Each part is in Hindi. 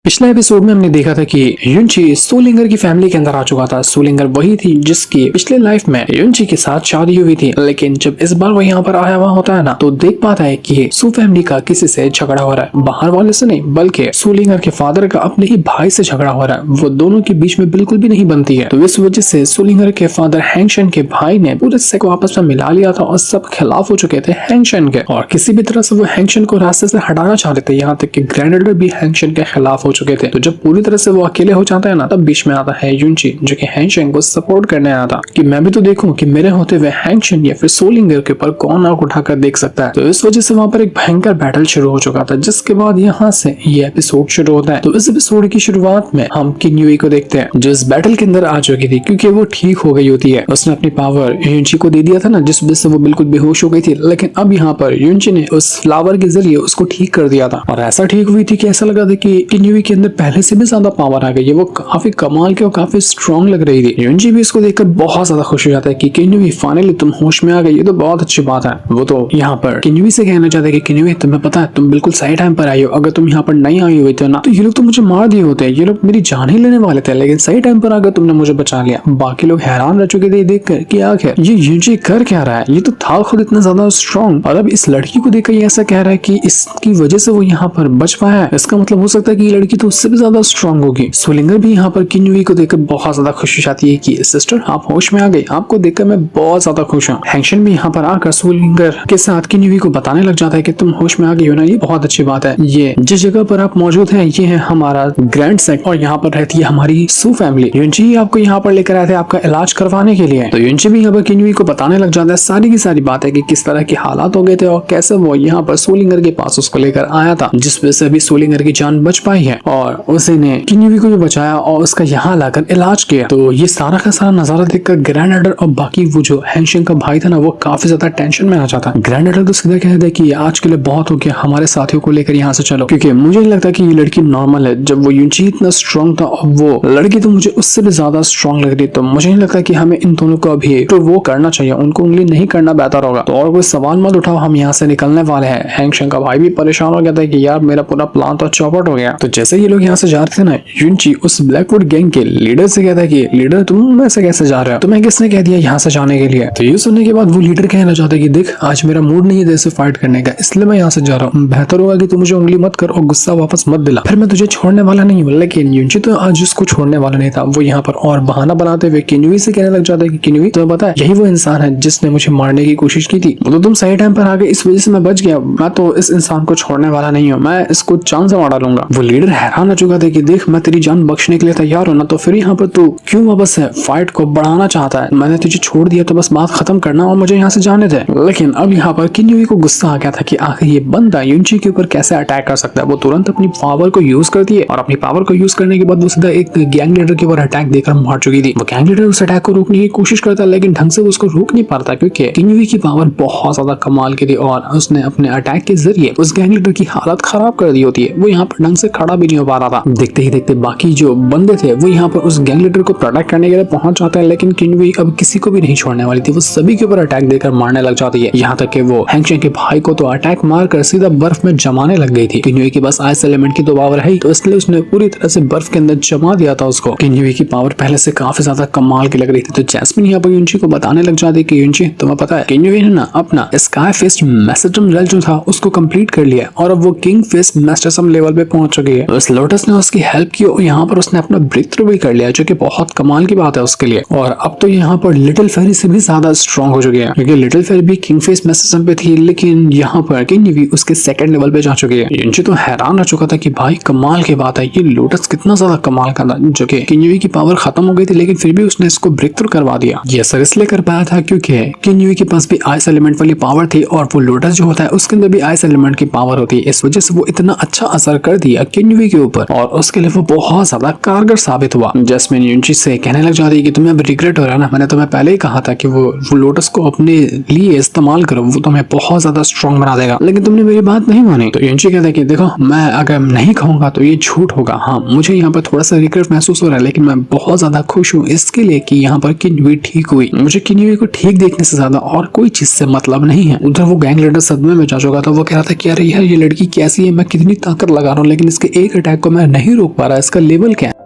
पिछले एपिसोड में हमने देखा था कि युनची सोलिंगर की फैमिली के अंदर आ चुका था। सोलिंगर वही थी जिसकी पिछले लाइफ में युनची के साथ शादी हुई थी, लेकिन जब इस बार वो यहाँ पर आया हुआ होता है ना, तो देख पाता है कि सू फैमिली का किसी से झगड़ा हो रहा है। बाहर वाले से नहीं, बल्कि सोलिंगर के फादर का अपने ही भाई से झगड़ा हो रहा है। वो दोनों के बीच में बिल्कुल भी नहीं बनती है। तो इस वजह से सोलिंगर के फादर हैंगशन के भाई ने पूरे हिस्से को आपस में मिला लिया था और सब खिलाफ हो चुके थे हैंगशन के, और किसी भी तरह से वो हैंगशन को रास्ते से हटाना चाह रहे थे। यहाँ तक कि ग्रैंड भी हैंगशन के खिलाफ हो चुके थे। तो जब पूरी तरह से वो अकेले हो जाता है ना, तब बीच में आता है युनची, जो कि हैंगशन को सपोर्ट करने आया था कि मैं भी तो देखूं कि मेरे होते हुए हैंगशन या फिर सोलिंगर के ऊपर कौन आंख उठाकर देख सकता है। तो इस वजह से वहां पर एक भयंकर बैटल शुरू हो चुका था, जिसके बाद यहाँ से ये एपिसोड शुरू होता है। तो इस एपिसोड की शुरुआत में हम किन यूई को देखते हैं, जो इस बैटल के अंदर आ चुकी थी क्योंकि वो ठीक हो गई होती है। उसने अपनी पावर युनची को दे दिया था ना, जिस वजह से वो बिल्कुल बेहोश हो गई थी। लेकिन अब यहाँ पर युनची ने उस फ्लावर के जरिए उसको ठीक कर दिया था, और ऐसा ठीक हुई थी कि ऐसा लगा था कि किन यूई के अंदर पहले से भी ज्यादा पावर आ गई है। वो काफी कमाल के और काफी स्ट्रॉन्ग लग रही थी। युनची भी इसको देखकर बहुत ज्यादा खुश हो जाता है कि किन्युई फाइनली तुम होश में आ गई, ये तो बहुत अच्छी बात है। वो तो यहाँ पर किन्युई से कहना चाहते हैं कि किन्युई तुम्हें पता है तुम बिल्कुल सही टाइम पर आई हो। अगर तुम यहाँ पर नहीं आई हुई थी ना, तो ये लोग तो मुझे मार दिए होते हैं। ये लोग मेरी जान ही लेने वाले थे, लेकिन सही टाइम पर आकर तुमने मुझे बचा लिया। बाकी लोग हैरान रह चुके थे देखकर कि आखिर ये युनची कर क्या रहा है। ये तो था खुद इतना ज्यादा स्ट्रॉन्ग, और अब इस लड़की को देखकर ये ऐसा कह रहा है कि इसकी वजह से वो यहाँ पर बच पाया है। इसका मतलब हो सकता है कि ये लड़की तो उससे भी ज्यादा स्ट्रॉन्ग होगी। सोलिंगर भी यहाँ पर किन्युई को देखकर बहुत ज्यादा खुशी चाहती है कि सिस्टर आप होश में आ गई, आपको देखकर मैं बहुत ज्यादा खुश हूँ। हैंगशन भी यहाँ पर आकर सोलिंगर के साथ किन्युई को बताने लग जाता है कि तुम होश में आ गई हो ना, ये बहुत अच्छी बात है। ये जिस जगह पर आप मौजूद हैं ये है हमारा ग्रैंड सेट, और यहाँ पर रहती है हमारी सू फैमिली। युनची आपको यहाँ पर लेकर आए थे आपका इलाज करवाने के लिए। तो युनची भी यहाँ पर किन्युई को बताने लग जाता है सारी की सारी बातें कि किस तरह के हालात हो गए थे और कैसे वो यहाँ पर सोलिंगर के पास उसको लेकर आया था, जिस वजह से अभी सोलिंगर की जान बच पाई है, और उसी ने किन्युई को भी बचाया और उसका यहाँ लाकर इलाज किया। तो ये सारा का सारा नजारा देखकर ग्रैंड एडर और बाकी वो जो हैंगशन का भाई था ना, वो काफी ज्यादा टेंशन में आ जाता है। ग्रैंड एडर तो सीधा कहता है कि आज के लिए बहुत हो गया, हमारे साथियों को लेकर यहाँ से चलो, क्योंकि मुझे नहीं लगता कि ये लड़की नॉर्मल है। जब वो युनची इतना स्ट्रॉन्ग था और वो लड़की तो मुझे उससे भी ज्यादा स्ट्रॉन्ग लग रही, तो मुझे नहीं लगता कि हमें इन दोनों को अभी तो वो करना चाहिए, उनको उंगली नहीं करना बेहतर होगा। तो और कोई सवाल मत उठाओ, हम यहाँ से निकलने वाले हैं। हैंगशन का भाई भी परेशान हो गया था कि यार मेरा पूरा प्लान तो चौपट हो गया। तो जैसे ये लोग यहाँ से जा रहे थे ना, युनची उस ब्लैकवुड गैंग के लीडर से कहता है कि लीडर तुम ऐसे कैसे जा रहे हो, तुम्हें किसने कह दिया यहाँ से जाने के लिए। तो ये सुनने के बाद वो लीडर कहना चाहता है कि देख आज मेरा मूड नहीं है जैसे फाइट करने का, इसलिए मैं यहाँ से जा रहा हूँ। बेहतर होगा कि तू मुझे उंगली मत कर और गुस्सा वापस मत दिला, फिर मैं तुझे छोड़ने वाला नहीं हूँ। लेकिन युनची तो आज उसको छोड़ने वाला नहीं था। वो यहाँ पर और बहाना बनाते हुए किन्युई से कहने लग जाता है कि किन्युई तुम्हें पता है यही वो इंसान है जिसने मुझे मारने की कोशिश की थी, वो तो तुम सही टाइम पर आ गए, इस वजह से मैं बच गया। मैं तो इस इंसान को छोड़ने वाला नहीं हूँ, मैं इसको जान से मार डालूंगा। वो लीडर हैरान हो चुका था कि देख मैं तेरी जान बख्शने के लिए तैयार हूँ ना, तो फिर यहाँ पर तू क्यों वापस है फाइट को बढ़ाना चाहता है। मैंने तुझे छोड़ दिया तो बस बात खत्म करना और मुझे यहाँ से जाने दे। लेकिन अब यहाँ पर किन्युई को गुस्सा आ गया था कि आखिर ये बंदा युनची के ऊपर कैसे अटैक कर सकता है। वो तुरंत अपनी पावर को यूज करती है, और अपनी पावर को यूज करने के बाद वो सीधा एक गैंग लीडर के ऊपर अटैक देकर मार चुकी थी। वो गैंग लीडर उस अटैक को रोकने की कोशिश करता है, लेकिन ढंग से उसको रोक नहीं पाता क्योंकि किन्युई की पावर बहुत ज्यादा कमाल की थी, और उसने अपने अटैक के जरिए उस गैंग लीडर की हालत खराब कर दी होती है। वो यहाँ पर ढंग से खड़ा भी नहीं हो पा रहा था। देखते ही देखते बाकी जो बंदे थे वो यहाँ पर उस गैंग लीडर को प्रोटेक्ट करने के लिए पहुंच जाते हैं, लेकिन किन्युई अब किसी को भी नहीं छोड़ने वाली थी। वो सभी के ऊपर अटैक देकर मारने लग जाती है, यहाँ तक कि वो हैंगशन के भाई को तो अटैक मारकर सीधा बर्फ में जमाने लग गई थी। किन्युई के पास आइस एलिमेंट की तो पावर है, तो इसलिए उसने पूरी तरह से बर्फ के अंदर जमा दिया था उसको। किन्युई की पावर पहले से काफी ज्यादा कमाल की लग रही थी। तो जैस्मिन यहाँ पर युनची को बताने लग जाती है कि युनची तुम्हें पता है किन्युई ने ना अपना स्काई फिस्ट मैस्टरम रेल जो था उसको कंप्लीट कर लिया, और अब वो किंग फिस्ट मैस्टरम लेवल पे पहुंच चुकी है। इस लोटस ने उसकी हेल्प की और यहाँ पर उसने अपना ब्रेक थ्रू भी कर लिया, जो कि बहुत कमाल की बात है उसके लिए। और अब तो यहाँ पर लिटिल फेरी से भी ज्यादा स्ट्रॉन्ग हो चुकी है, क्योंकि लिटिल फेरी भी किंग फिस्ट मैस्टरम पे थी, लेकिन यहाँ पर किन्युई उसके सेकंड लेवल पे जा चुकी है। युनची तो हैरान रह चुका था कि भाई कमाल की बात है, ये लोटस कितना ज्यादा कमाल का था, जो कि किन्युई की पावर खत्म हो गई थी, लेकिन फिर भी उसने इसको ब्रेक थ्रू करवा दिया। ये असर इसलिए कर पाया था क्योंकि किन्युई के पास भी आइस एलिमेंट वाली पावर थी, और वो लोटस जो होता है उसके अंदर भी आइस एलिमेंट की पावर होती है। इस वजह से वो इतना अच्छा असर कर दिया किन्युई के ऊपर, और उसके लिए वो बहुत ज्यादा कारगर साबित हुआ। जैस्मिन युनची से कहने लग जाती है कि तुम्हें अब रिग्रेट हो रहा है ना, मैंने तुम्हें पहले ही कहा था कि वो लोटस को अपने लिए इस्तेमाल करो, वो तुम्हें बहुत ज्यादा स्ट्रॉन्ग बना देगा, लेकिन तुमने मेरी बात नहीं मानी। तो युनची कहता है कि देखो मैं अगर नहीं कहूंगा तो ये झूठ होगा। हाँ मुझे यहाँ पर थोड़ा सा रिग्रेट महसूस हो रहा है, लेकिन मैं बहुत ज्यादा खुश हूँ इसके लिए कि यहाँ पर किन्युई ठीक हुई। मुझे किन्युई को ठीक देखने से ज्यादा और कोई चीज से मतलब नहीं है। उधर वो गैंग लीडर सदमे में जा चुका था। वो कह रहा था कि यार ये लड़की कैसी है, मैं कितनी ताकत लगा रहा हूँ लेकिन इसके एक अटैक को मैं नहीं रोक पा रहा, इसका लेवल क्या है?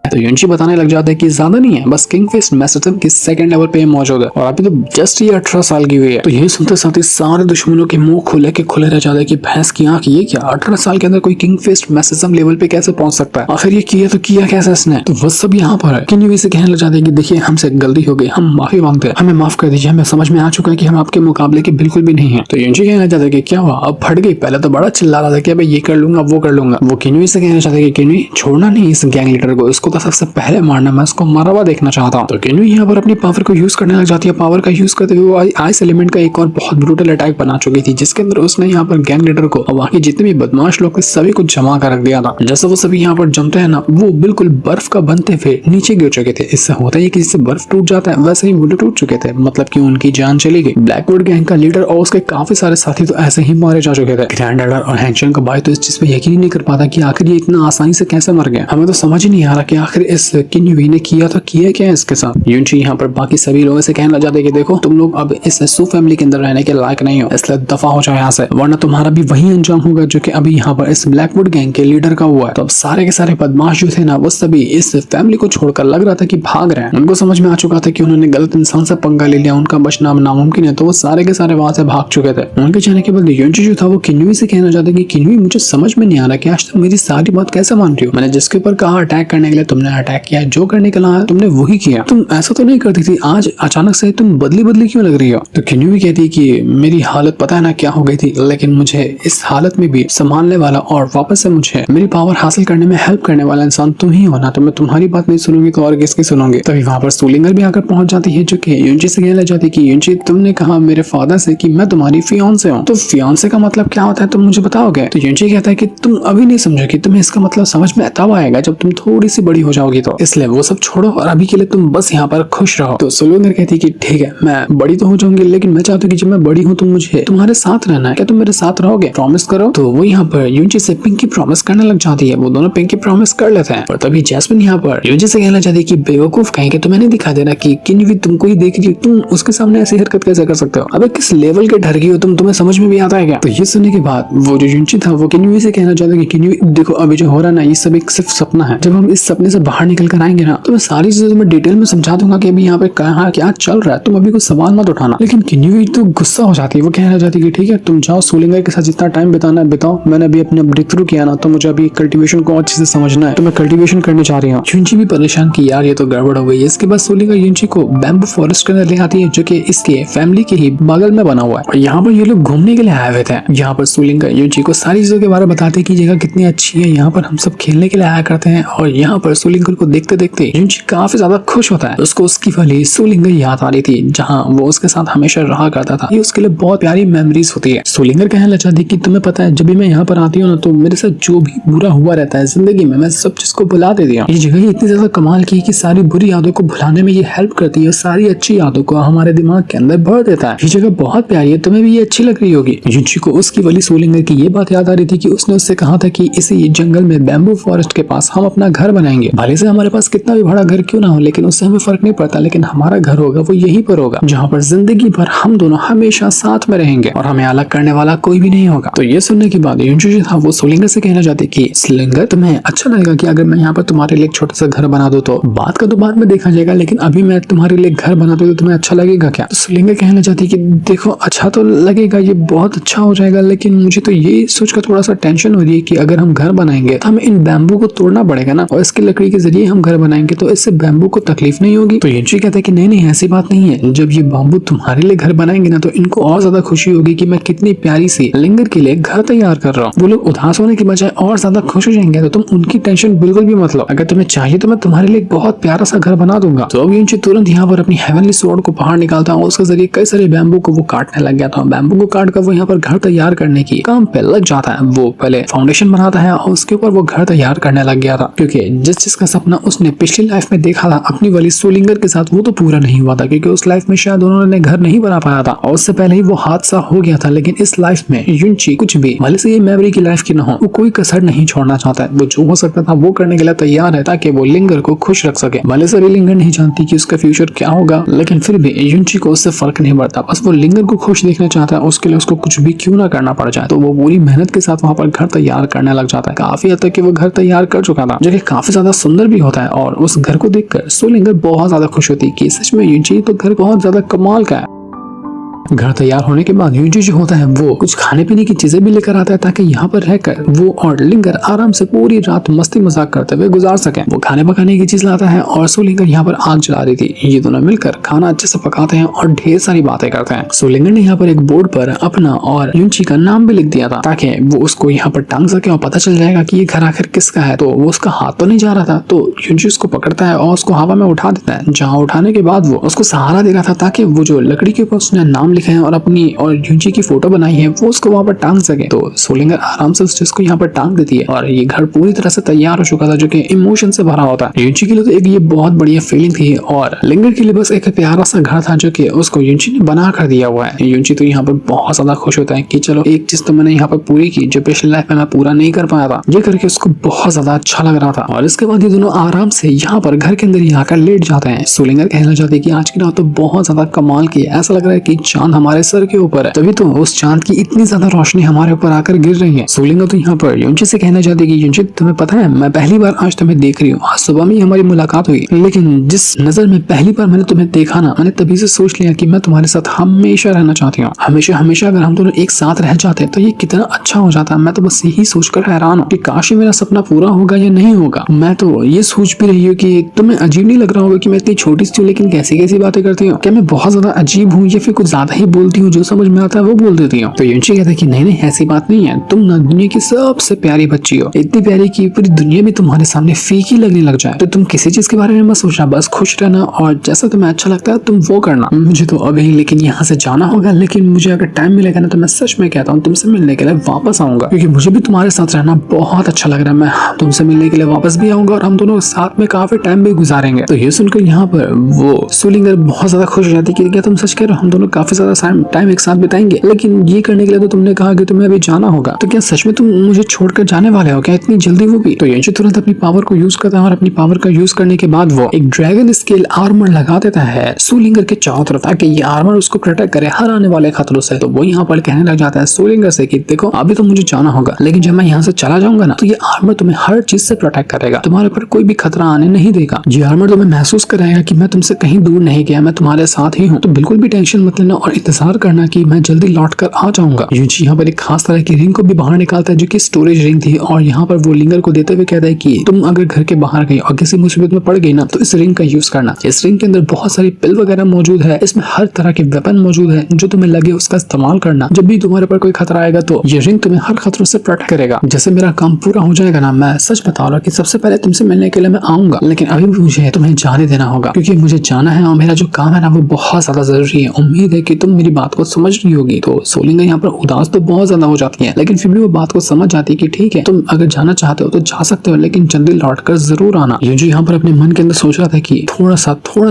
तो युनची बताने लग जाता है कि ज्यादा नहीं है, बस किंगफिश मैसेटम की सेकंड लेवल पे मौजूद है और अभी तो जस्ट ये 18 साल की हुई है। तो ये सुनते साथ ही सारे दुश्मनों के मुंह खुले रह जाते हैं कि भैंस की आंख, ये क्या 18 साल के अंदर कोई किंगफिश मैसेटम लेवल पे कैसे पहुंच सकता है? आखिर ये किया तो किया कैसे इसने? तो वो सब यहाँ पर है किन्यू से कहने लग जाते हैं कि देखिए हमसे गलती हो गई, हम माफी मांगते हैं, हमें माफ कर दीजिए, हमें समझ में आ चुका है कि हम आपके मुकाबले के बिल्कुल भी नहीं है। तो युनची कहने लग जाता है कि क्या हुआ, अब फट गई? पहले तो बड़ा चिल्ला रहा था कि अब ये कर लूंगा वो कर लूंगा। वो किन्यू से कहना चाहते हैं कि किन्यू छोड़ना नहीं इस गैंग लीडर को, इसको तो सबसे पहले मारना, मैं इसको मरा हुआ देखना चाहता हूँ। तो किन्यू यहाँ पर अपनी पावर को यूज करने लग जाती है। पावर का यूज करते हुए वो आइस एलिमेंट का एक और बहुत ब्रूटल अटैक बना चुकी थी, जिसके अंदर उसने यहाँ पर गैंग लीडर को और बाकी जितने भी बदमाश लोग थे सभी को जमा कर रख दिया था। जैसे वो सभी यहाँ पर जमते हैं ना, वो बिल्कुल बर्फ का बनते हुए नीचे गिर चुके थे। इससे होता है कि जिससे बर्फ टूट जाता है वैसे ही वो टूट चुके थे, मतलब कि उनकी जान चली गई। ब्लैकवुड गैंग का लीडर और उसके काफी सारे साथी तो ऐसे ही मारे जा चुके थे। ग्रैंड एडर और हैंगचंग का भाई तो इस चीज पे यकीन नहीं कर पाता कि आखिर ये इतना आसानी से कैसे मर गया। हमें तो समझ ही नहीं आ रहा कि आखिर इस किन्यू ने किया तो किया क्या है इसके साथ। युनची यहाँ पर बाकी सभी लोगों से कहने लग जाते कि देखो तुम लोग अब इस सू फैमिली के अंदर रहने के लायक नहीं हो, इसलिए दफा हो जाओ यहाँ से, वरना तुम्हारा भी वही अंजाम होगा जो कि अभी यहाँ पर इस ब्लैकवुड गैंग के लीडर का हुआ है। तो अब सारे के सारे बदमाश जो थे ना, वो सभी इस फैमिली को छोड़कर लग रहा था कि भाग रहे हैं। उनको समझ में आ चुका था कि उन्होंने गलत इंसान से पंगा ले लिया, उनका बचना नामुमकिन है, तो वो सारे के सारे वहां से भाग चुके थे। उनके जाने के बाद युनची जो था वो किन्यू से कहना चाहता कि किन्यू मुझे समझ में नहीं आ रहा कि आज तुम मेरी सारी बात कैसे मान रही हो। मैंने जिसके ऊपर कहा अटैक करने के लिए तुमने अटैक किया, जो करने के लिए तुमने वही किया, तुम ऐसा तो नहीं करती थी, आज अचानक से तुम बदली क्यों लग रही हो? तो किन्यू भी कहती कि मेरी हालत पता है ना क्या हो गई थी, लेकिन मुझे इस हालत में भी संभालने वाला और वापस से मुझे मेरी पावर हासिल करने में हेल्प करने वाला इंसान तुम ही हो ना, तो मैं तुम्हारी बात नहीं सुनूंगी तो और किसकी सुनूंगी? तभी वहां पर सूलिंगर भी आकर पहुंच जाती है, जो कि युनची से कहने लग जाती है कि युनची तुमने कहा मेरे फादर से कि मैं तुम्हारी फियांसे हूँ, तो फियांसे का मतलब क्या होता है तुम मुझे बताओगे? तो युनची कहता है कि तुम अभी नहीं समझोगी, तुम्हें इसका मतलब समझ में तब आएगा जब तुम थोड़ी सी बड़ी हो जाओगी, तो इसलिए वो सब छोड़ो और अभी के लिए तुम बस यहाँ पर खुश रहो। तो सूलिंगर कहती है कि ठीक है मैं बड़ी तो हो जाऊंगी, लेकिन मैं चाहती हूँ कि जब मैं बड़ी हूँ तो मुझे तुम्हारे साथ रहना है, क्या तुम मेरे साथ रहोगे? प्रॉमिस करो। तो वो यहाँ पर युनची से पिंकी प्रॉमिस करने लग जाती है, वो दोनों पिंकी प्रॉमिस कर लेते हैं। और तभी जैस्मिन यहाँ पर युनची से कहना चाहती है कि बेवकूफ कहीं के तुम्हें नहीं दिखा दे रहा कि किन्यू तुमको ही देख रही, तुम उसके सामने ऐसी हरकत कैसे कर सकते हो? अबे किस लेवल के डर गई हो तुम, तुम्हें समझ में भी आता है क्या? तो ये सुनने के बाद वो जो युनची था वो किन्यू से कहना चाहता है कि किन्यू देखो अभी जो हो रहा है ना, ये सब एक सिर्फ सपना है, जब हम इस सपने से बाहर निकल कर आएंगे ना तो मैं सारी चीजें तुम्हें डिटेल में समझा दूंगा कि अभी यहाँ पे कहाँ क्या चल रहा है, तुम अभी कोई सवाल मत उठाना। लेकिन किन्यू तो गुस्सा हो जाती है, वो कहना चाहती है कि ठीक है तुम जाओ सूलिंगर के साथ जितना टाइम बिताना है बिताओ, मैंने अभी अपने ब्रेक थ्रू किया ना, तो मुझे अभी कल्टीवेशन को अच्छे से समझना है, तो मैं कल्टीवेशन करने जा रही हूँ। युनची भी परेशान की यार ये तो गड़बड़ हो गई। इसके बाद सूलिंगर युनची को बैम्बू फॉरेस्ट के अंदर ले आती है, जो कि इसके फैमिली के ही बगल में बना हुआ है, और यहाँ पर ये लोग घूमने के लिए आए हुए थे। यहाँ पर सूलिंगर युनची को सारी चीजों के बारे में बताते कि जगह कितनी अच्छी है, यहाँ पर हम सब खेलने के लिए आया करते हैं, और यहाँ पर सूलिंगर को देखते देखते युनची काफी ज्यादा खुश होता है। उसको उसकी वाली सूलिंगर याद आ रही थी, जहाँ वो उसके साथ हमेशा रहा करता था, ये उसके लिए बहुत प्यारी मेमोरीज होती है। सूलिंगर कहने लग जाती कि तुम्हें पता है जब भी मैं यहाँ पर आती हूँ ना, तो मेरे साथ जो भी बुरा हुआ रहता है जिंदगी में, मैं सब चीज को भुला देती हूँ। ये जगह ही इतनी ज्यादा कमाल की है कि सारी बुरी यादों को भुलाने में ये हेल्प करती है, सारी अच्छी यादों को हमारे दिमाग के अंदर भर देता है। ये जगह बहुत प्यारी है, तुम्हें भी ये अच्छी लग रही होगी। युनची को उसकी वाली सूलिंगर की ये बात याद आ रही थी कि उसने उससे कहा था कि इसी जंगल में बैम्बू फॉरेस्ट के पास हम अपना घर बनाएंगे, भले से हमारे पास कितना भी बड़ा घर क्यों ना हो, लेकिन उससे हमें फर्क नहीं पड़ता, लेकिन हमारा घर होगा वो यहीं पर होगा जहाँ पर जिंदगी भर हम दोनों हमेशा साथ में रहेंगे और हमें अलग करने वाला कोई भी नहीं होगा। तो ये सुनने के बाद युनची जो था वो सूलिंगर से कहना चाहती कि सूलिंगर तुम्हें अच्छा लगेगा कि अगर मैं यहाँ पर तुम्हारे लिए एक छोटा सा घर बना दूं, तो बात का तो बाद में देखा जाएगा, लेकिन अभी मैं तुम्हारे लिए घर बना दूं तो तुम्हें अच्छा लगेगा क्या? तो सूलिंगर कहना चाहती कि देखो अच्छा तो लगेगा, ये बहुत अच्छा हो जाएगा, लेकिन मुझे तो ये सोचकर थोड़ा सा टेंशन हो रही है कि अगर हम घर बनाएंगे तो हमें इन बैम्बू को तोड़ना पड़ेगा ना, और इसकी लकड़ी के जरिए हम घर बनाएंगे तो इससे बैम्बू को तकलीफ नहीं होगी। तो युनची कहता है कि नहीं ऐसी बात नहीं है, जब ये बैम्बू तुम्हारे लिए घर बनाएंगे ना तो इनको और ज्यादा खुशी होगी कि मैं कितनी प्यारी सी लिंगर के लिए घर तैयार कर रहा हूँ। वो लोग उदास होने की बजाय और ज्यादा खुश हो जाएंगे, तो तुम उनकी टेंशन बिल्कुल भी मत लो। अगर तुम्हें चाहिए तो मैं तुम्हारे लिए बहुत प्यारा सा घर बना दूंगा। तो अब युनची तुरंत यहाँ पर अपनी हेवनली स्वॉर्ड को बाहर निकालता है, उसके जरिए कई सारे बैम्बू को वो काटने लग गया था। बैम्बू को काट कर वो यहाँ पर घर तैयार करने की काम पे लग जाता है। वो पहले फाउंडेशन बनाता है और उसके ऊपर वो घर तैयार करने लग गया था, क्योंकि जिस जिसका सपना उसने पिछली लाइफ में देखा था अपनी वाली सोलिंगर के साथ, वो तो पूरा नहीं हुआ था क्योंकि उस लाइफ में शायद उन्होंने घर नहीं बना पाया था और उससे पहले ही वो हादसा हो गया था। लेकिन इस लाइफ में युनची कुछ भी भले से ये मैवरी की लाइफ की न हो, वो कोई कसर नहीं छोड़ना चाहता है। वो जो हो सकता था वो करने के लिए तैयार है ताकि वो लिंगर को खुश रख सके। भले से लिंगर नहीं जानती कि उसका फ्यूचर क्या होगा, लेकिन फिर भी युनची को उससे फर्क नहीं पड़ता। बस वो लिंगर को खुश देखना चाहता है, उसके लिए उसको कुछ भी क्यों ना करना पड़ जाए। तो वो पूरी मेहनत के साथ वहाँ पर घर तैयार करने लग जाता है। काफी हद तक कि वो घर तैयार कर चुका था जो कि काफी ज्यादा सुंदर भी होता है और उस घर को देखकर सोलिंगर बहुत ज्यादा खुश होती है कि सच में युनची तो घर बहुत ज्यादा कमाल का है। घर तैयार होने के बाद युनची जो होता है वो कुछ खाने पीने की चीजें भी लेकर आता है ताकि यहाँ पर रहकर वो और लिंगर आराम से पूरी रात मस्ती मजाक करते हुए गुजार सके। वो खाने पकाने की चीज लाता है और सोलिंगर यहाँ पर आग जला रही थी। ये दोनों मिलकर खाना अच्छे से पकाते हैं और ढेर सारी बातें करते हैं। सोलिंगर ने यहाँ पर एक बोर्ड पर अपना और युनची का नाम भी लिख दिया था ताकि वो उसको यहाँ पर टांग सके और पता चल जाएगा कि ये घर आखिर किसका है। तो वो उसका हाथ तो नहीं जा रहा था, तो युनची उसको पकड़ता है और उसको हवा में उठा देता है। जहाँ उठाने के बाद वो उसको सहारा दे रहा था ताकि वो जो लकड़ी के ऊपर उसने नाम लिखा है और अपनी और युनची की फोटो बनाई है वो उसको वहां पर टांग सके। तो सोलिंगर आराम से उस चीज को यहाँ पर टांग देती है और ये घर पूरी तरह से तैयार हो चुका था जो कि इमोशन से भरा होता है। युनची के लिए तो एक ये बहुत बढ़िया फीलिंग थी और लिंगर के लिए बस एक प्यारा सा घर था जो कि उसको युनची ने बना कर दिया हुआ है। युनची तो यहाँ पर बहुत ज्यादा खुश होता है कि चलो एक चीज तो मैंने यहाँ पर पूरी की जो पिछली लाइफ में मैं पूरा नहीं कर पाया था। ये करके उसको बहुत ज्यादा अच्छा लग रहा था और इसके बाद ये दोनों आराम से यहाँ पर घर के अंदर ही आकर लेट जाते हैं। सोलिंगर कहना चाहती है कि आज की रात तो बहुत ज्यादा कमाल की है, ऐसा लग रहा है कि चांद हमारे सर के ऊपर है, तभी तो उस चांद की इतनी ज्यादा रोशनी हमारे ऊपर आकर गिर रही है। सोलिंगर तो यहाँ पर युनची से कहना चाहती है कि युनची तुम्हें पता है मैं पहली बार आज तुम्हें देख रही हूँ। आज सुबह में हमारी मुलाकात हुई लेकिन जिस नजर में पहली बार मैंने तुम्हें देखा ना, मैंने तभी से सोच लिया कि मैं तुम्हारे साथ हमेशा रहना चाहती हूँ। हमेशा हमेशा अगर हम दोनों एक साथ रह जाते तो ये कितना अच्छा हो जाता। मैं तो बस यही सोचकर हैरान हूँ कि काश मेरा सपना पूरा होगा या नहीं होगा। मैं तो ये सोच भी रही हूँ कि तुम्हें अजीब नहीं लग रहा होगा कि मैं इतनी छोटी सी हूँ लेकिन कैसी कैसी बातें करती हूँ। क्या मैं बहुत ज्यादा अजीब हूँ या फिर कुछ ज्यादा ही बोलती हूँ, जो समझ में आता है वो बोल देती हूँ। तो युनची कहता है कि नहीं नहीं ऐसी बात नहीं है, तुम ना दुनिया की सबसे प्यारी बच्ची हो, इतनी प्यारी कि पूरी दुनिया भी तुम्हारे सामने फीकी लगने लग जाए। तो तुम किसी चीज के बारे में मत सोचना, बस खुश रहना और जैसा तुम्हें अच्छा लगता है तुम वो करना। मुझे तो अभी लेकिन यहाँ से जाना होगा, लेकिन मुझे अगर टाइम मिलेगा ना तो मैं सच में कहता हूँ तुमसे मिलने के लिए वापस आऊंगा क्योंकि मुझे भी तुम्हारे साथ रहना बहुत अच्छा लग रहा है। मैं तुमसे मिलने के लिए वापस भी आऊंगा और हम दोनों साथ में काफी टाइम भी गुजारेंगे। तो ये सुनकर यहाँ पर वो सोलिंगर बहुत ज्यादा खुश हो जाती है कि क्या तुम सच कह रहे हो, हम दोनों काफी ज्यादा टाइम एक साथ बिताएंगे, लेकिन ये करने के लिए तो तुमने कहा कि तुम्हें अभी जाना होगा। तो क्या सच में तुम मुझे छोड़कर जाने वाले हो क्या इतनी जल्दी? वो भी तो युनची तुरंत अपनी पावर को यूज करता है और अपनी पावर का यूज करने के बाद वो एक ड्रैगन स्केल आर्मर लगा देता है सोलिंगर के चारों तरफ ताकि ये आर्मर उसको प्रोटेक्ट करे हर आने वाले खतरों से। तो वो यहाँ पर कहने लग जाता है सोलिंगर से कि देखो अभी तो मुझे जाना होगा, लेकिन जब मैं यहाँ से चला जाऊंगा ना तो ये आर्मर तुम्हें हर चीज से प्रोटेक्ट करेगा, तुम्हारे ऊपर कोई भी खतरा आने नहीं देगा। ये आर्मर तुम्हें महसूस कराएगा कि मैं तुमसे कहीं दूर नहीं गया, मैं तुम्हारे साथ ही हूँ। तो बिल्कुल भी टेंशन मत लेना और इंतजार करना कि मैं जल्दी लौट कर आ जाऊंगा। युनची यहाँ पर एक खास तरह की रिंग को भी बाहर निकालता है जो कि स्टोरेज रिंग थी और यहाँ पर वो लिंगर को देते हुए कहता है कि तुम अगर घर के बाहर गई और किसी मुसीबत में पड़ गई ना तो इस रिंग का यूज करना। इस रिंग के अंदर बहुत सारी पिल वगैरह मौजूद है, इसमें हर तरह के वेपन मौजूद है, जो तुम्हें लगे उसका इस्तेमाल करना। जब भी तुम्हारे पर कोई खतरा आएगा तो ये रिंग तुम्हें हर खतरों से प्रोटेक्ट करेगा। जैसे मेरा काम पूरा हो जाएगा ना, मैं सच बता रहा हूँ कि सबसे पहले तुमसे मिलने के लिए मैं आऊंगा, लेकिन अभी मुझे तुम्हें जाने देना होगा क्योंकि मुझे जाना है और मेरा जो काम है ना वो बहुत ज्यादा जरूरी है। उम्मीद है कि तुम मेरी बात को समझ रही होगी। तो सोलिंगर यहाँ पर उदास तो बहुत ज्यादा हो जाती है, लेकिन फिर भी वो बात को समझ जाती है कि ठीक है तुम अगर जाना चाहते हो तो जा सकते हो, लेकिन जल्दी लौट कर जरूर आना। युनची यहाँ पर अपने मन के अंदर सोच रहा था कि थोड़ा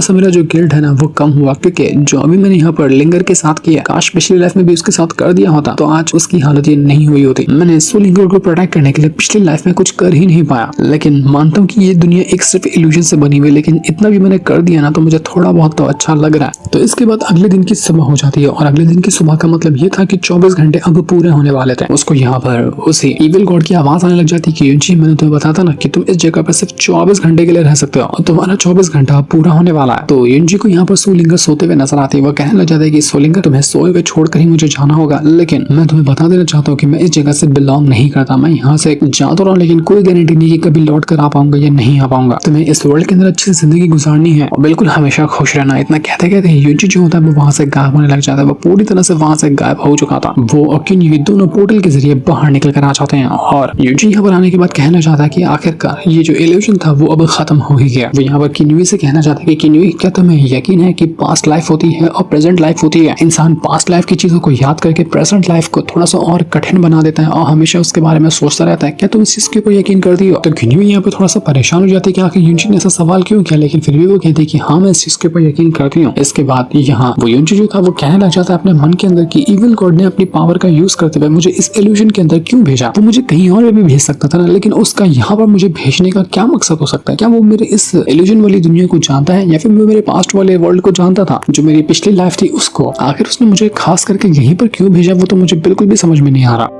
सा मेरा जो गिल्ट है ना वो कम हुआ, क्योंकि जो अभी मैंने यहाँ पर लिंगर के साथ किया, काश पिछली लाइफ में भी उसके साथ कर दिया होता तो आज उसकी हालत ये नहीं हुई होती। मैंने सोलिंगर को प्रोटेक्ट करने के लिए पिछली लाइफ में कुछ कर ही नहीं पाया, लेकिन मानता हूँ कि ये दुनिया एक सिर्फ इल्यूजन से बनी हुई, लेकिन इतना भी मैंने कर दिया ना तो मुझे थोड़ा बहुत तो अच्छा लग रहा है। तो इसके बाद अगले दिन की सुबह हो जाती है और अगले दिन की सुबह का मतलब ये था कि 24 घंटे अब पूरे होने वाले थे। उसको यहाँ पर उसी इविल गॉड की आवाज आने लग जाती कि युनची मैंने तुम्हें बताया ना कि तुम इस जगह पर सिर्फ 24 घंटे के लिए रह सकते हो और तुम्हारा 24 घंटा पूरा होने वाला है। तो युनची को यहाँ पर सोलिंगर सोते हुए नजर आती है। वो कहने लग जाता है कि सोलिंगर तुम्हें सोए हुए छोड़कर ही मुझे जाना होगा, लेकिन मैं तुम्हें बता देना चाहता हूँ कि मैं इस जगह से बिलोंग नहीं करता। मैं यहाँ से जा तो रहा हूँ लेकिन कोई गारंटी नहीं कि कभी लौट कर आ पाऊंगा या नहीं आ पाऊंगा। तुम्हें इस वर्ल्ड के अंदर अच्छी जिंदगी गुजारनी है और बिल्कुल हमेशा खुश रहना। इतना कहते कहते युनची जो होता है वो वहां से गायब होने लग जाता है। वो पूरी तरह से वहां से गायब हो चुका था। वो और किन्यू दोनों पोर्टल के जरिए बाहर निकल कर आ जाते हैं और यूजी यहाँ पर आने के बाद कहना चाहता है कि आखिरकार ये जो इल्यूजन था वो अब खत्म हो ही गया। वो यहाँ पर किन्यू से कहना चाहता है कि किन्यू, क्या तुम्हें यकीन है कि पास्ट लाइफ होती है और प्रेजेंट लाइफ होती है? इंसान पास्ट लाइफ की चीजों को याद करके प्रेजेंट लाइफ को थोड़ा सा और कठिन बना देता है और हमेशा उसके बारे में सोचता रहता है। क्या तुम इस चीज के ऊपर यकीन करती हो? तो किन्यू यहाँ पे थोड़ा सा परेशान हो जाती है कि आखिर यूजी ने ऐसा सवाल क्यों किया, लेकिन फिर भी वो कहती है कि हाँ, मैं इस चीज के ऊपर यकीन करती हूँ। इसके बाद यहाँ वो यूजी जो था वो कहने लग जाता है अपने मन के अंदर कि इविल गॉड ने अपनी पावर का यूज करते हुए मुझे इस इल्यूजन के अंदर क्यों भेजा? वो मुझे कहीं और भी भेज सकता था ना, लेकिन उसका यहाँ पर मुझे भेजने का क्या मकसद हो सकता है? क्या वो मेरे इस इल्यूजन वाली दुनिया को जानता है या फिर वो मेरे पास्ट वाले वर्ल्ड को जानता था, जो मेरी पिछली लाइफ थी उसको? आखिर उसने मुझे खास करके यहीं पर क्यों भेजा, वो तो मुझे बिल्कुल भी समझ में नहीं आ रहा।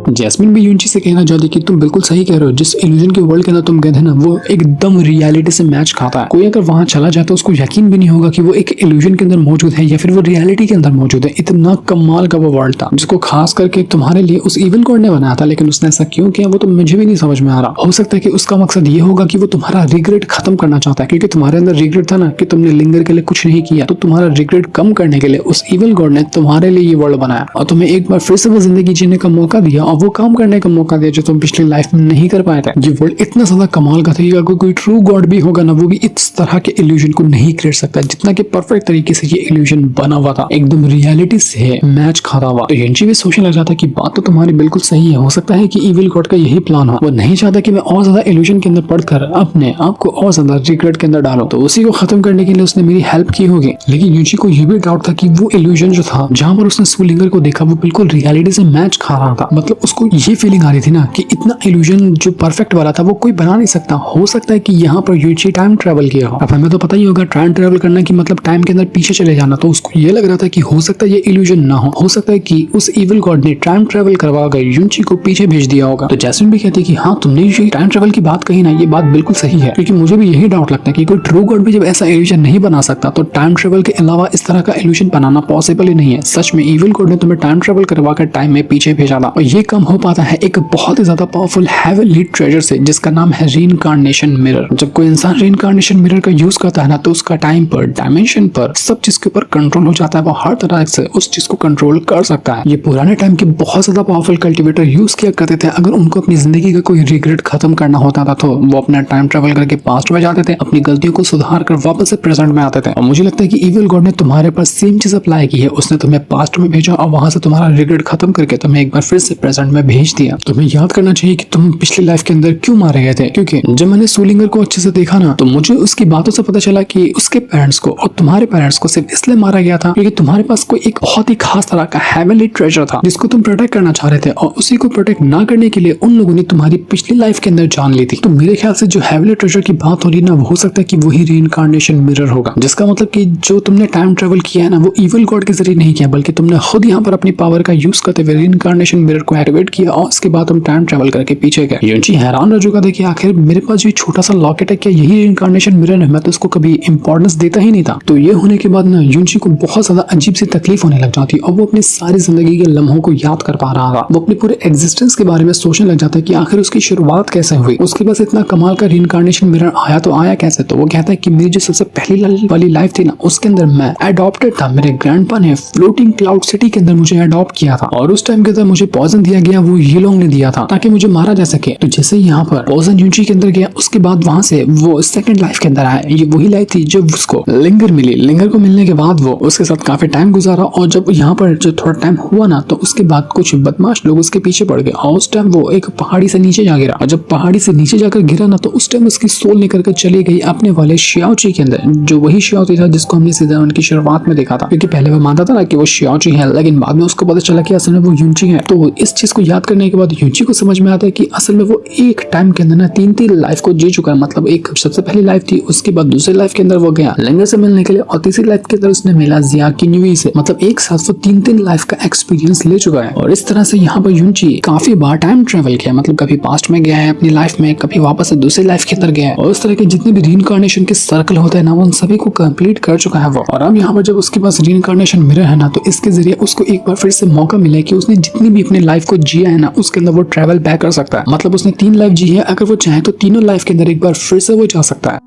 जैस्मिन भी यूजी से कहना चाहती कि तुम बिल्कुल सही कह रहे हो, जिस इल्यूजन के वर्ल्ड के अंदर तुम गए थे ना वो एकदम रियलिटी से मैच खाता है। कोई अगर वहां चला जाए तो उसको यकीन भी नहीं होगा कि वो एक इल्यूजन के अंदर मौजूद है या फिर वो रियलिटी के अंदर मौजूद है। इतना कमाल का वो वर्ल्ड था जिसको खास करके तुम्हारे लिए उस इविल गॉड ने बनाया था, लेकिन उसने ऐसा क्यों किया वो तो मुझे भी नहीं समझ में आ रहा। हो सकता है कि उसका मकसद ये होगा कि वो तुम्हारा रिग्रेट खत्म करना चाहता है, क्योंकि तुम्हारे अंदर रिग्रेट था ना कि तुमने लिंगर के लिए कुछ नहीं किया, तो तुम्हारा रिग्रेट कम करने के लिए उस इविल गॉड ने तुम्हारे लिए ये वर्ल्ड बनाया और तुम्हें एक बार फिर से वो जिंदगी जीने का मौका दिया और वो काम करने का मौका दिया जो तुम पिछली लाइफ में नहीं कर पाए थे। ये वर्ल्ड इतना ज्यादा कमाल का था कि अगर कोई ट्रू गॉड भी होगा ना वो भी इस तरह के इल्यूजन को नहीं क्रिएट सकता जितना कि परफेक्ट तरीके से ये इल्यूजन बना हुआ था, एकदम रियलिटी से मैच खाता हुआ। तो यंची भी सोचने लग जाता कि बात तो तुम्हारी बिल्कुल सही है, हो सकता है कि इविल गॉड का यही प्लान हो। वो नहीं चाहता कि मैं और ज्यादा इल्यूजन के अंदर पढ़कर अपने आप को और ज्यादा रिग्रेट के अंदर डालूं, तो उसी को खत्म करने के लिए उसने मेरी हेल्प की होगी। लेकिन यूजी को यह भी डाउट था कि वो इल्यूजन जो था जहां पर उसने सूलिंगर को देखा वो बिल्कुल रियलिटी से मैच खा रहा था। मतलब उसको ये फीलिंग आ रही थी ना कि इतना इल्यूजन जो परफेक्ट वाला था वो कोई बना नहीं सकता। हो सकता है कि यहाँ पर यूजी टाइम ट्रेवल किया हो। अब हमें तो पता ही होगा टाइम ट्रेवल करना कि मतलब टाइम के अंदर पीछे चले जाना, तो उसको ये लग रहा था कि हो सकता है ये इल्यूजन ना हो सकता है कि उस इविल गॉड ने टाइम ट्रेवल करवा कर यूजी को पीछे भेज दिया होगा। तो जैस्मिन भी कहती है कि हाँ, तुमने ये टाइम ट्रेवल की बात कही ना, ये बात बिल्कुल सही है, क्योंकि मुझे भी यही डाउट लगता है कि कोई ट्रू गॉड भी जब ऐसा इल्यूजन नहीं बना सकता तो टाइम ट्रेवल के अलावा इस तरह का इल्यूजन बनाना पॉसिबल ही नहीं है। सच में इविल गॉड ने तुम्हें टाइम ट्रेवल करवा कर टाइम में पीछे भेजा था और ये कम हो पाता है एक बहुत ही ज्यादा पावरफुल हेवनली ट्रेजर से जिसका नाम है रीइंकार्नेशन मिरर। जब कोई इंसान रीइंकार्नेशन मिरर का यूज करता है ना तो उसका टाइम पर, डायमेंशन पर, सब चीज के ऊपर कंट्रोल हो जाता है। वो हर तरह से उस चीज को कंट्रोल कर सकता है। ये पुराने टाइम के बहुत ज्यादा पावरफुल कल्टिवेटर यूज किया करते थे। अगर उनको अपनी जिंदगी का कोई रिग्रेट खत्म करना होता था तो वो अपना टाइम ट्रेवल करके पास्ट में जाते थे, अपनी गलतियों को सुधार कर वापस से प्रेजेंट में आते थे। और मुझे लगता है कि इविल गॉड ने तुम्हारे पर सेम चीज अप्लाई की है। उसने तुम्हें पास्ट में भेजा और वहां से तुम्हारा रिग्रेट खत्म करके तुम्हें एक बार फिर से प्रेजेंट में भेज दिया। तुम्हें याद करना चाहिए कि तुम पिछली लाइफ के अंदर क्यों मारे गए थे, क्योंकि जब मैंने सूलिंगर को अच्छे से देखा ना तो मुझे उसकी बातों से पता चला कि उसके पेरेंट्स को और तुम्हारे पेरेंट्स को सिर्फ इसलिए मारा गया था क्योंकि तुम्हारे पास कोई एक बहुत ही खास तरह का हेवनली ट्रेजर था जिसको तुम प्रोटेक्ट करना चाह रहे थे, और उसी को प्रोटेक्ट ना करने के लिए उन लोगों ने तुम्हारी पिछली लाइफ के अंदर जान ली थी। तो मेरे ख्याल से जो हेवनली ट्रेजर की बात हो रही ना, वो हो सकता है कि वही रीइंकार्नेशन मिरर होगा, जिसका मतलब कि जो तुमने टाइम ट्रेवल किया है ना वो इविल गॉड के जरिए नहीं किया, बल्कि तुमने खुद यहाँ पर अपनी पावर का यूज करते हुए रीइंकार्नेशन मिरर को एक्टिवेट किया और उसके बाद तुम टाइम ट्रेवल करके पीछे गए। यूजी हैरान रह चुका था कि आखिर मेरे पास जो छोटा सा लॉकेट है क्या यही रीइंकार्नेशन मिरर है? मैं तो इसको कभी इंपॉर्टेंस देता ही नहीं था। तो ये होने के बाद ना यूजी को बहुत ज्यादा अजीब सी तकलीफ होने लग जाती और वो अपनी सारी जिंदगी के लम्हों को याद कर पा रहा था। वो अपने पूरे एग्जिस्टेंस के बारे में सोचने लग जाता है कि आखिर उसकी शुरुआत कैसे हुई, उसके पास इतना कमाल का रीइंकार्नेशन मिरर आया तो आया कैसे। तो वो कहता है कि मेरी जो सबसे पहली वाली लाइफ थी ना उसके अंदर मैं अडॉप्टेड था। मेरे ग्रैंडपा ने फ्लोटिंग क्लाउड सिटी के अंदर मुझे अडॉप्ट किया था और उस टाइम के अंदर मुझे पॉइजन दिया गया, वो यीलोंग ने दिया था ताकि मुझे मारा जा सके। तो जैसे यहाँ पर पॉइजन यूजी के अंदर गया उसके बाद वहां से वो सेकंड लाइफ के अंदर आया। ये वही लाइफ थी जब उसको लिंगर मिली। लिंगर को मिलने के बाद वो उसके साथ काफी टाइम गुजारा और जब यहाँ पर जो थोड़ा टाइम हुआ ना तो उसके बाद कुछ बदमाश लोग उसके पीछे पड़ गए और उस टाइम वो एक पहाड़ी से नीचे जा गिरा। और जब पहाड़ी से नीचे जाकर गिरा ना तो उस टाइम उसकी सोल निकल कर चली गई अपने वाले शियाओची के अंदर, जो वही शियाओची था जिसको हमने सीधा उनकी शुरुआत में देखा था। क्योंकि पहले वो मानता था ना कि वो शियाओची है, लेकिन बाद में उसको पता चला कि असल में वो यूजी है। तो इस चीज को याद करने के बाद यूजी को समझ में आता है कि असल में वो एक टाइम के अंदर ना तीन लाइफ को जी चुका है। मतलब एक सबसे पहली लाइफ थी, उसके बाद दूसरी लाइफ के अंदर वो गया लिंगर से मिलने के लिए और तीसरी लाइफ के अंदर उसने मिला जिया किन्युई से। मतलब एक साथ वो तीन लाइफ का एक्सपीरियंस ले चुका है। और इस तरह से यहाँ पर यूजी काफी बार टाइम ट्रेवल किया, मतलब कभी पास्ट में गया है अपनी लाइफ में, कभी वापस से दूसरी लाइफ के अंदर गया है और उस तरह के जितने भी रीइंकार्नेशन के सर्कल होते हैं ना उन सभी को कंप्लीट कर चुका है वो। और अब यहाँ पर जब उसके पास रीइंकार्नेशन मिरर है ना तो इसके जरिए उसको एक बार फिर से मौका मिला कि उसने जितनी भी अपनी लाइफ को जिया है ना उसके अंदर वो ट्रेवल बैक कर सकता है। मतलब उसने 3 लाइफ जी है, अगर वो चाहे तो तीनों लाइफ के अंदर एक बार फिर से वो जा सकता है।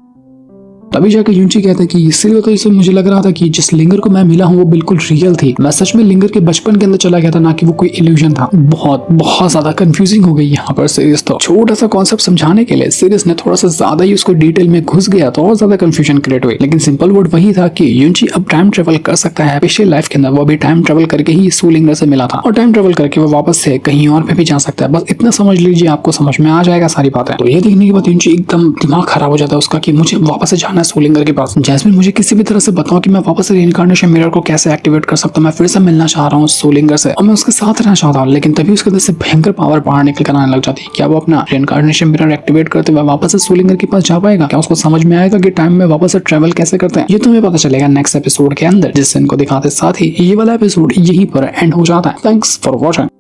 तभी जाके युंची कहता है कि इसीलिए तो इसे मुझे लग रहा था कि जिस लिंगर को मैं मिला हूँ वो बिल्कुल रियल थी, मैं सच में लिंगर के बचपन के अंदर चला गया था, ना कि वो कोई इल्यूजन था। बहुत ज्यादा कंफ्यूजिंग हो गई यहाँ पर सीरीज। तो छोटा सा कॉन्सेप्ट समझाने के लिए सीरीज ने थोड़ा सा ज्यादा ही उसको डिटेल में घुस गया तो और ज्यादा कंफ्यूजन क्रिएट हुई, लेकिन सिंपल वर्ड वही था कि युंची अब टाइम ट्रेवल कर सकता है। पिछले लाइफ के अंदर वो भी टाइम ट्रेवल करके ही सू लिंगर से मिला था और टाइम ट्रेवल करके वो वापस से कहीं और पे भी जा सकता है। बस इतना समझ लीजिए, आपको समझ में आ जाएगा सारी बातें। तो ये देखने के बाद युंची एकदम दिमाग खराब हो जाता है उसका कि मुझे वापस से जाना है सू लिंगर के पास। जैस्मिन मुझे किसी भी तरह से बताओ कि मैं वापस से रीइंकार्नेशन मिरर को कैसे एक्टिवेट कर सकता हूँ, मैं फिर से मिलना चाह रहा हूँ सू लिंगर से और मैं उसके साथ रहना चाहता हूँ। लेकिन तभी उसके अंदर से भयंकर पावर बाहर निकल कर आने लग जाती है। क्या वो अपना रीइंकार्नेशन मिरर एक्टिवेट करते हुए वापस से सू लिंगर के पास जा पाएगा? क्या उसको समझ में आएगा कि टाइम में वापस से ट्रेवल कैसे करते हैं? ये तुम्हें पता चलेगा नेक्स्ट एपिसोड के अंदर, जिससे इनको दिखाते साथ ही ये वाला एपिसोड यहीं पर एंड हो जाता है। Thanks for watching.